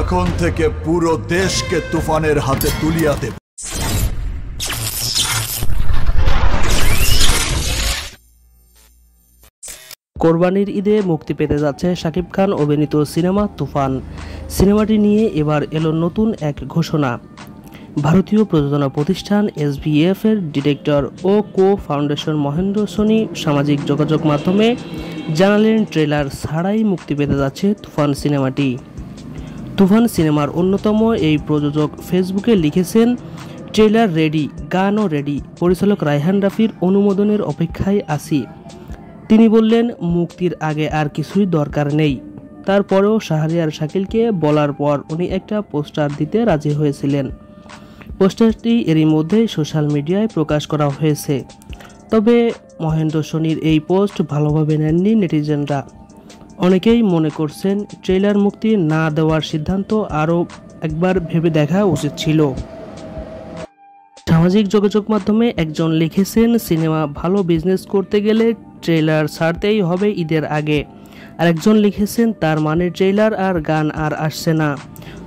এখন থেকে পুরো দেশকে তুফানের হাতে তুলিয়া দেব। কোরবানির ঈদে মুক্তি পেতে যাচ্ছে শাকিব খান অভিনীত সিনেমা তুফান। সিনেমাটি নিয়ে এবার এলো নতুন এক ঘোষণা। ভারতীয় প্রযোজনা প্রতিষ্ঠান SVF এর ডিরেক্টর ও কো-ফাউন্ডেশন মহেন্দ্র সোনি সামাজিক যোগাযোগ মাধ্যমে জানালেন ট্রেলার ছাড়াই মুক্তি পেতে যাচ্ছে তুফান সিনেমাটি। তুফান সিনেমার অন্যতম এই প্রযোজক ফেসবুকে লিখেছেন, ট্রেলার রেডি, গানও রেডি, পরিচালক রায়হান রাফির অনুমোদনের অপেক্ষায় আছি। তিনি বললেন, মুক্তির আগে আর কিছুই দরকার নেই। তারপরেও শাহরিয়ার শাকিলকে বলার পর উনি একটা পোস্টার দিতে রাজি হয়েছিলেন। পোস্টারটি এরই মধ্যে সোশ্যাল মিডিয়ায় প্রকাশ করা হয়েছে। তবে মহেন্দ্র সোনির এই পোস্ট ভালোভাবে নেননি নেটিজেনরা। অনেকেই মনে করছেন ট্রেলার মুক্তি না দেওয়ার সিদ্ধান্ত আরও একবার ভেবে দেখা উচিত ছিল। সামাজিক যোগাযোগ মাধ্যমে একজন লিখেছেন, সিনেমা ভালো বিজনেস করতে গেলে ট্রেলার ছাড়তেই হবে ঈদের আগে। আরেকজন লিখেছেন, তার মানে ট্রেলার আর গান আর আসছে না।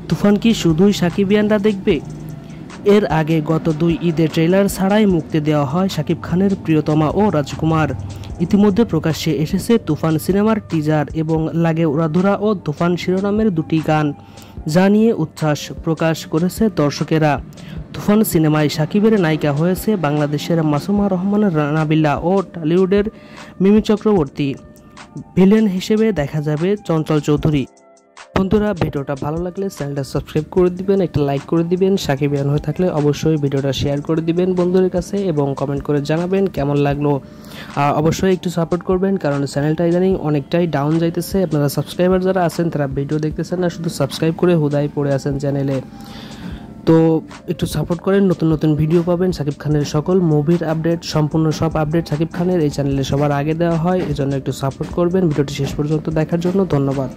তুফান কি শুধুই সাকিবিয়ানরা দেখবে? এর আগে গত 2 ঈদে ট্রেলার ছাড়াই মুক্তি দেওয়া হয় শাকিব খানের প্রিয়তমা ও রাজকুমার। ইতিমধ্যে প্রকাশ্যে এসেছে তুফান সিনেমার টিজার এবং লাগে উড়াধুরা ও তুফান শিরোনামের 2টি গান, যা নিয়ে উচ্ছ্বাস প্রকাশ করেছে দর্শকেরা। তুফান সিনেমায় শাকিবের নায়িকা হয়েছে বাংলাদেশের মাসুমা রহমান নাবিলা ও টলিউডের মিমি চক্রবর্তী। ভিলেন হিসেবে দেখা যাবে চঞ্চল চৌধুরী। বন্ধুরা, ভিডিওটা ভালো লাগলে চ্যানেলটা সাবস্ক্রাইব করে দিবেন, একটা লাইক করে দিবেন। সাকিবিয়ান হয়ে থাকলে অবশ্যই ভিডিওটা শেয়ার করে দিবেন বন্ধুদের কাছে এবং কমেন্ট করে জানাবেন কেমন লাগলো। অবশ্যই একটু সাপোর্ট করবেন, কারণ চ্যানেলটা ইদানিং অনেকটাই ডাউন যাইতেছে। আপনারা সাবস্ক্রাইবার যারা আছেন তারা ভিডিও দেখতেছেন না, শুধু সাবস্ক্রাইব করে হুদাই পড়ে আছেন চ্যানেলে। তো একটু সাপোর্ট করেন, নতুন নতুন ভিডিও পাবেন। শাকিব খানের সকল মুভির আপডেট, সম্পূর্ণ সব আপডেট শাকিব খানের এই চ্যানেলে সবার আগে দেওয়া হয়, এজন্য একটু সাপোর্ট করবেন। ভিডিওটি শেষ পর্যন্ত দেখার জন্য ধন্যবাদ।